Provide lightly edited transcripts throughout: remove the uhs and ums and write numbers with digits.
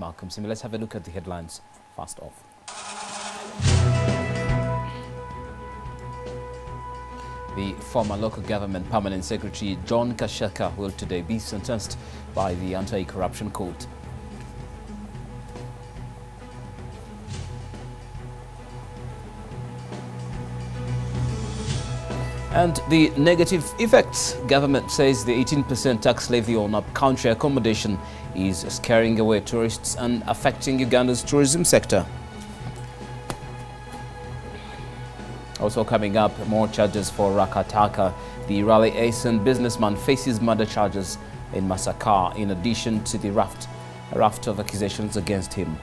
Malcolm Simi. Let's have a look at the headlines first off. The former local government permanent secretary John Kashaka will today be sentenced by the anti-corruption court. And the negative effects. Government says the 18% tax levy on up-country accommodation is scaring away tourists and affecting Uganda's tourism sector. Also coming up, more charges for Rakai. The Raleigh ace and businessman faces murder charges in Masaka in addition to the raft of accusations against him.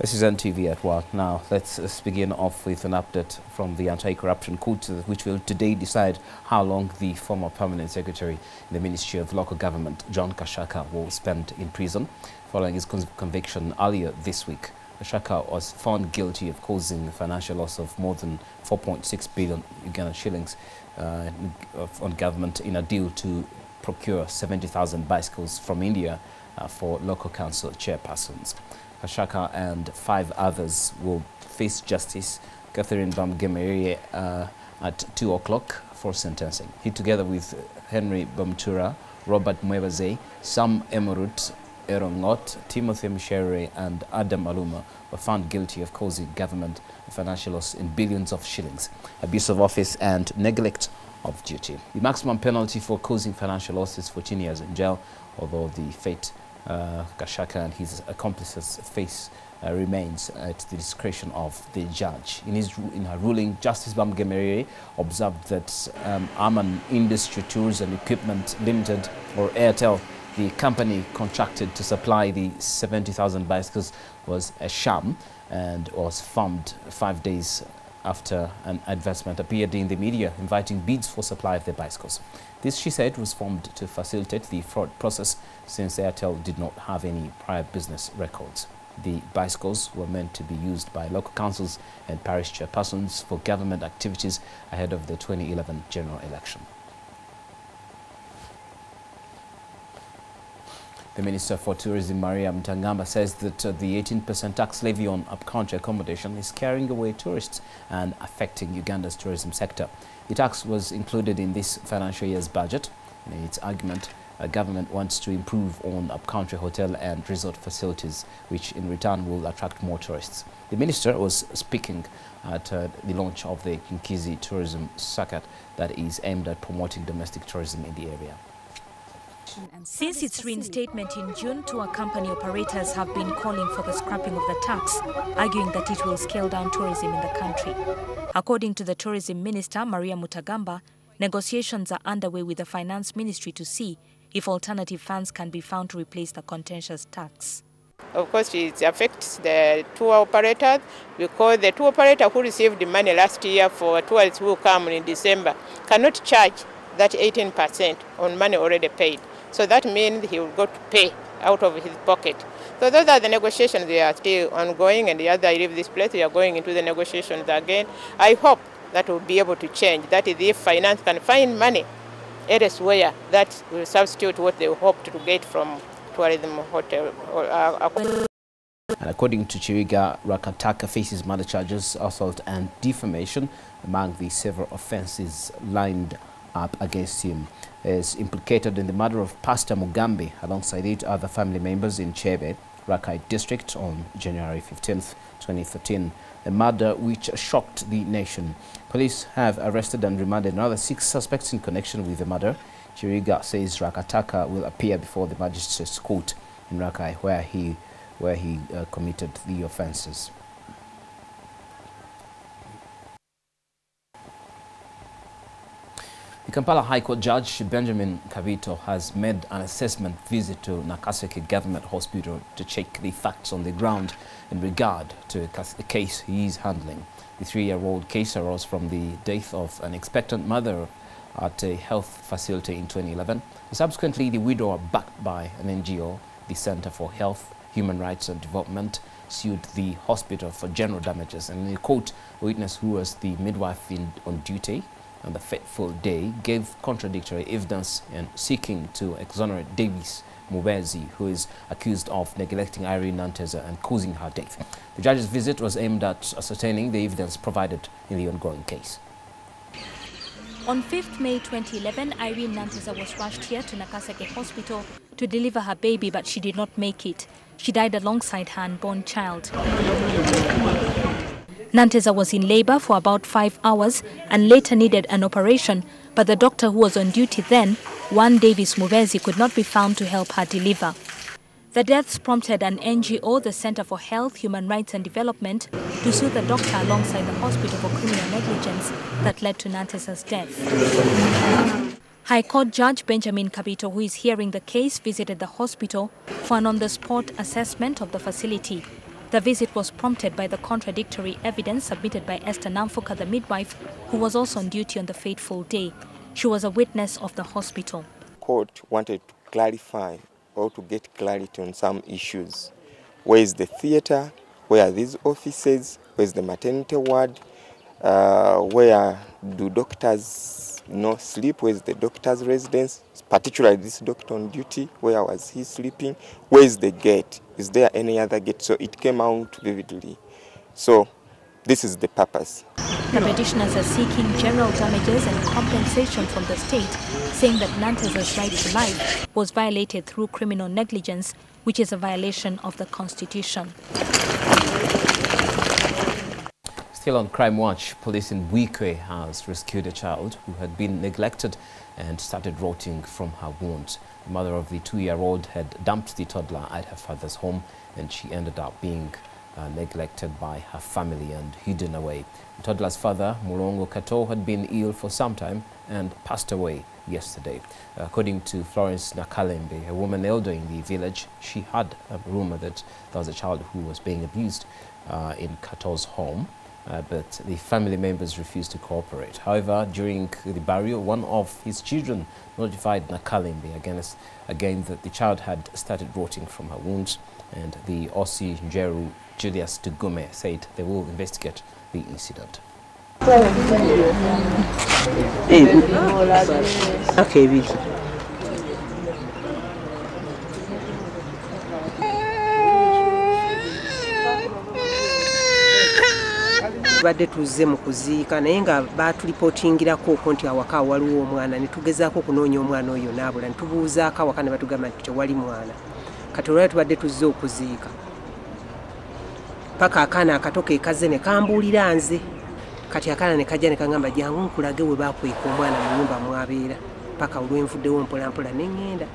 This is Ntv At One. Now, let's begin off with an update from the Anti-Corruption Court, which will today decide how long the former permanent secretary in the Ministry of Local Government, John Kashaka, will spend in prison following his conviction earlier this week. Kashaka was found guilty of causing a financial loss of more than 4.6 billion Ugandan shillings on government in a deal to procure 70,000 bicycles from India for local council chairpersons. Kashaka and 5 others will face justice, Catherine Bamgemerie, at 2 o'clock for sentencing. He, together with Henry Bamtura, Robert Mwebaze, Sam Emorut, Erongot, Timothy Mishere and Adam Aluma were found guilty of causing government a financial loss in billions of shillings, abuse of office and neglect of duty. The maximum penalty for causing financial loss is 14 years in jail, although the fate Kashaka and his accomplices face remains at the discretion of the judge. In her ruling, Justice Bamgemerie observed that Aman Industry Tools and Equipment Limited, or Airtel, the company contracted to supply the 70,000 bicycles, was a sham and was formed 5 days after an advertisement appeared in the media inviting bids for supply of the bicycles. This, she said, was formed to facilitate the fraud process since Airtel did not have any prior business records. The bicycles were meant to be used by local councils and parish chairpersons for government activities ahead of the 2011 general election. The Minister for Tourism, Maria Mutangamba, says that the 18% tax levy on up-country accommodation is carrying away tourists and affecting Uganda's tourism sector. The tax was included in this financial year's budget. In its argument, government wants to improve on up-country hotel and resort facilities, which in return will attract more tourists. The minister was speaking at the launch of the Kinkizi tourism circuit that is aimed at promoting domestic tourism in the area. Since its reinstatement in June, tour company operators have been calling for the scrapping of the tax, arguing that it will scale down tourism in the country. According to the tourism minister, Maria Mutagamba, negotiations are underway with the finance ministry to see if alternative funds can be found to replace the contentious tax. Of course, it affects the tour operators because the tour operator who received the money last year for tourists who come in December cannot charge that 18% on money already paid. So that means he will go to pay out of his pocket. So those are the negotiations. They are still ongoing, and as I leave this place, we are going into the negotiations again. I hope that we'll be able to change. That is, if finance can find money elsewhere, that will substitute what they hoped to get from tourism hotel. And according to Chiriga, Rakai faces murder charges, assault and defamation among the several offences lined up against him. Is implicated in the murder of Pastor Mugambi alongside 8 other family members in Chebe, Rakai district on January 15th, 2013. A murder which shocked the nation. Police have arrested and remanded another 6 suspects in connection with the murder. Chiriga says Rakai will appear before the magistrate's court in Rakai where he committed the offences. The Kampala High Court Judge Benjamin Kabito has made an assessment visit to Nakaseke Government Hospital to check the facts on the ground in regard to a case he is handling. The 3-year-old case arose from the death of an expectant mother at a health facility in 2011. Subsequently, the widower, backed by an NGO, the Center for Health, Human Rights and Development, sued the hospital for general damages. And in the court, a witness who was the midwife on duty on the fateful day gave contradictory evidence and seeking to exonerate Davis Mubezi, who is accused of neglecting Irene Nanteza and causing her death. The judge's visit was aimed at ascertaining the evidence provided in the ongoing case. On 5th May 2011, Irene Nanteza was rushed here to Nakaseke Hospital to deliver her baby, but she did not make it. She died alongside her unborn child. Nanteza was in labor for about 5 hours and later needed an operation, but the doctor who was on duty then, one Davis Mubezi, could not be found to help her deliver. The deaths prompted an NGO, the Center for Health, Human Rights and Development, to sue the doctor alongside the hospital for criminal negligence that led to Nanteza's death. High Court Judge Benjamin Kabito, who is hearing the case, visited the hospital for an on-the-spot assessment of the facility. The visit was prompted by the contradictory evidence submitted by Esther Namfuka, the midwife, who was also on duty on the fateful day. She was a witness of the hospital. Court wanted to clarify or to get clarity on some issues. Where is the theatre? Where are these offices? Where is the maternity ward? Where do doctors sleep? Where is the doctor's residence? Particularly this doctor on duty, where was he sleeping? Where is the gate? Is there any other gate? So it came out vividly. So this is the purpose. The petitioners are seeking general damages and compensation from the state, saying that Nanteza's right to life was violated through criminal negligence, which is a violation of the Constitution. Still on Crime Watch, police in Wikwe has rescued a child who had been neglected and started rotting from her wounds. The mother of the 2-year-old had dumped the toddler at her father's home, and she ended up being neglected by her family and hidden away. The toddler's father, Mulongo Kato, had been ill for some time and passed away yesterday. According to Florence Nakalembe, a woman elder in the village, she had a rumor that there was a child who was being abused in Kato's home. But the family members refused to cooperate. However, during the burial, one of his children notified Nakalimbi again that the child had started rotting from her wounds, and the OC Njeru Julius Tugume said they will investigate the incident. Badde tuzze mu kuziika naye nga baatulipotingirako nti awaka waliwo omwana ne tugezaako okunoonya omwana oyo n'abula ne tubuuzaako awaka ne batugamba nti tewali mwana. Kati olwali tubadde tuzze okuziika paka akaana akato ke kazze ne kambuulira nze. Kati akaana ne kajja ne kagamba jangu nkulage we baakweka omwana mu nnyumba mwabeera. Paka olwenvuddewo mpolampola ne ŋŋenda.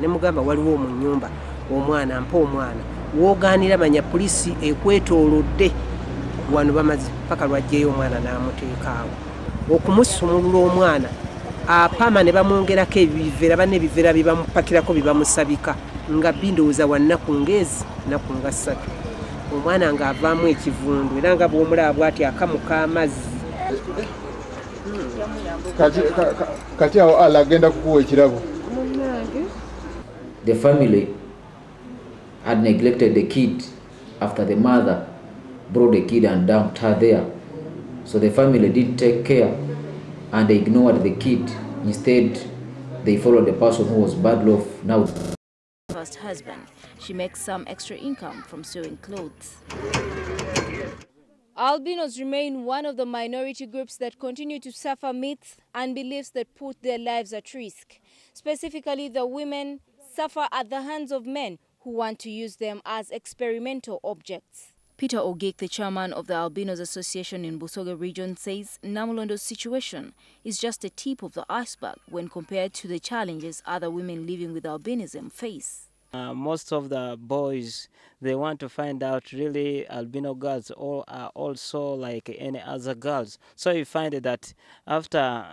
Ne mugamba waliwo mu nnyumba omwana, mpa omwana. Woogaanira manya poliisi ekwetoolodde. Wano bamaze paka lwajjeyo omwana n'amuteeka awo. Okumusumulula omwana apama ne bamwongerako ebiveera banne ebiveera bye bamupakirako bye bamusabika nga bindowooza wa nnaku ng'ezi nnaku nga 3. Omwana ng'avaamu ekivundu era nga bw'omulaba bw'ati akamuka amazzi. Kati awo alagenda kukuwa ekirabo. The family had neglected the kid after the mother brought the kid and dumped her there. So the family didn't take care and they ignored the kid. Instead, they followed the person who was bad off. Now, first husband, she makes some extra income from sewing clothes. Albinos remain one of the minority groups that continue to suffer myths and beliefs that put their lives at risk. Specifically, the women suffer at the hands of men who want to use them as experimental objects. Peter Ogek, the chairman of the Albinos Association in Busoga region, says Namulondo's situation is just a tip of the iceberg when compared to the challenges other women living with albinism face. Most of the boys, they want to find out really albino girls or are also like any other girls. So you find that after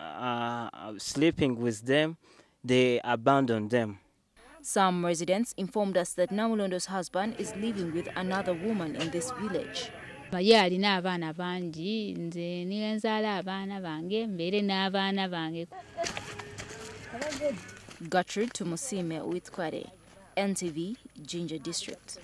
sleeping with them, they abandon them. Some residents informed us that Namulondo's husband is living with another woman in this village. Ye alina abaana bangi, nze niwe nzaala abaana bange mbeere n'abaana bange. Gertrude Tumusime with Kware, NTV, Jinja District.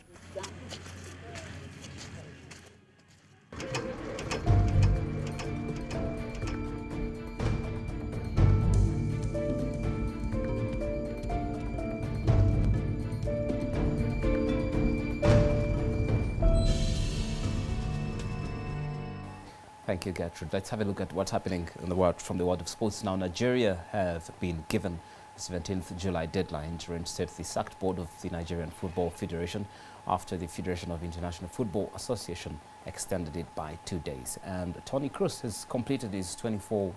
Thank you, Gertrude. Let's have a look at what's happening in the world from the world of sports. Now, Nigeria have been given the 17th July deadline to reinstate the sacked board of the Nigerian Football Federation after the Federation of International Football Association extended it by 2 days. And Toni Kroos has completed his £24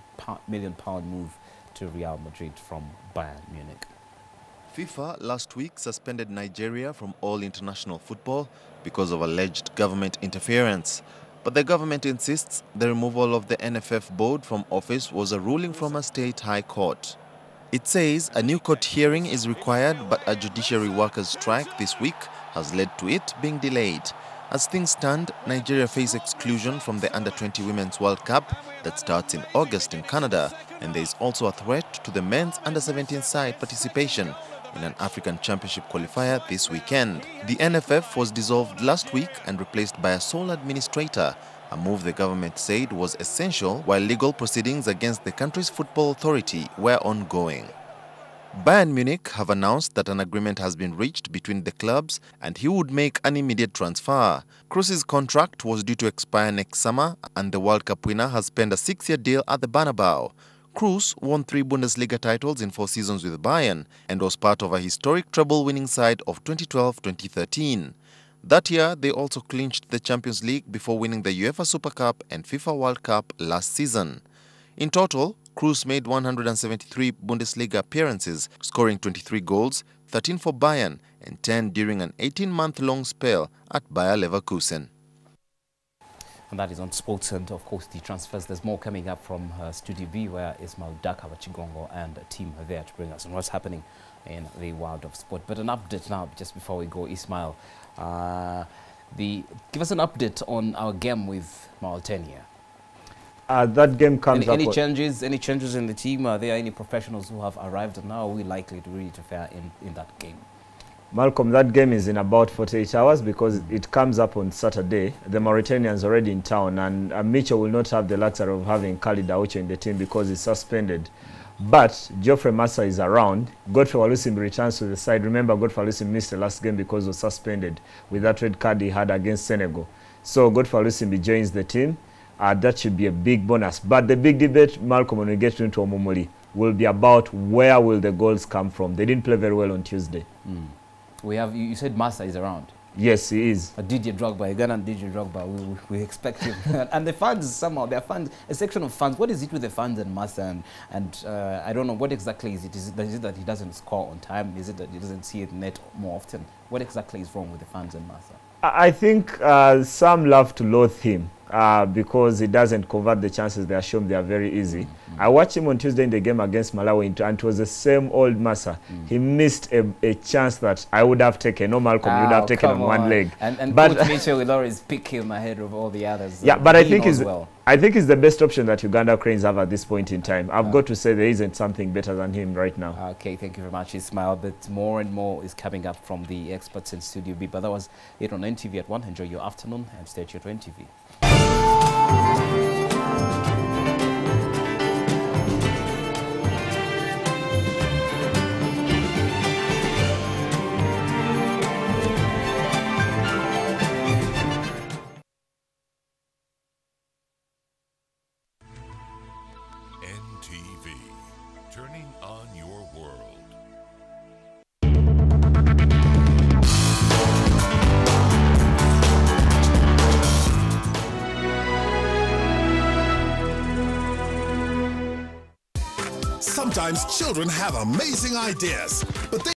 million move to Real Madrid from Bayern Munich. FIFA last week suspended Nigeria from all international football because of alleged government interference. But the government insists the removal of the NFF board from office was a ruling from a state high court. It says a new court hearing is required, but a judiciary workers' strike this week has led to it being delayed. As things stand, Nigeria face exclusion from the Under-20 Women's World Cup that starts in August in Canada, and there is also a threat to the men's Under-17 side participation in an African Championship qualifier this weekend. The NFF was dissolved last week and replaced by a sole administrator, a move the government said was essential while legal proceedings against the country's football authority were ongoing. Bayern Munich have announced that an agreement has been reached between the clubs and he would make an immediate transfer. Kroos's contract was due to expire next summer and the World Cup winner has penned a 6-year deal at the Bernabeu. Kroos won 3 Bundesliga titles in 4 seasons with Bayern and was part of a historic treble-winning side of 2012-2013. That year, they also clinched the Champions League before winning the UEFA Super Cup and FIFA World Cup last season. In total, Kroos made 173 Bundesliga appearances, scoring 23 goals, 13 for Bayern and 10 during an 18-month-long spell at Bayer Leverkusen. And that is on sports, and of course the transfers. There's more coming up from Studio B, where Ismail Daka Chigongo and a team are there to bring us on what's happening in the world of sport. But an update now, just before we go, Ismail. Give us an update on our game with Mauritania. That game comes up. Any changes in the team? Are there any professionals who have arrived, and now are we likely to really fare in that game? Malcolm, that game is in about 48 hours because it comes up on Saturday. The Mauritanians are already in town, and Mitchell will not have the luxury of having Khalid Aucho in the team because he's suspended. But Geoffrey Massa is around. Godfrey Walusimbi returns to the side. Remember, Godfrey Walusimbi missed the last game because he was suspended with that red card he had against Senegal. So Godfrey Walusimbi joins the team. That should be a big bonus. But the big debate, Malcolm, when we get into Omomoli, will be about where will the goals come from. They didn't play very well on Tuesday. We have, you said Massa is around. Yes, he is. DJ Drogba, Ugandan DJ Drogba, we expect him. And the fans, somehow, there are fans, a section of fans. What is it with the fans and Massa? And I don't know, what exactly is it? Is it that he doesn't score on time? Is it that he doesn't see it net more often? What exactly is wrong with the fans and Massa? I think some love to loathe him because he doesn't convert the chances they assume they are very easy. I watched him on Tuesday in the game against Malawi, and it was the same old Massa. He missed a chance that I would have taken. No, Malcolm, you would have taken on one leg. And but Mitchell will always pick him ahead of all the others. Yeah, but I think it's the best option that Uganda Cranes have at this point in time. I've got to say there isn't something better than him right now. Okay, thank you very much, Ismail. But more and more is coming up from the experts in Studio B. But that was it on NTV at 1. Enjoy your afternoon and stay tuned to NTV. NTV, turning on your world. Sometimes children have amazing ideas, but they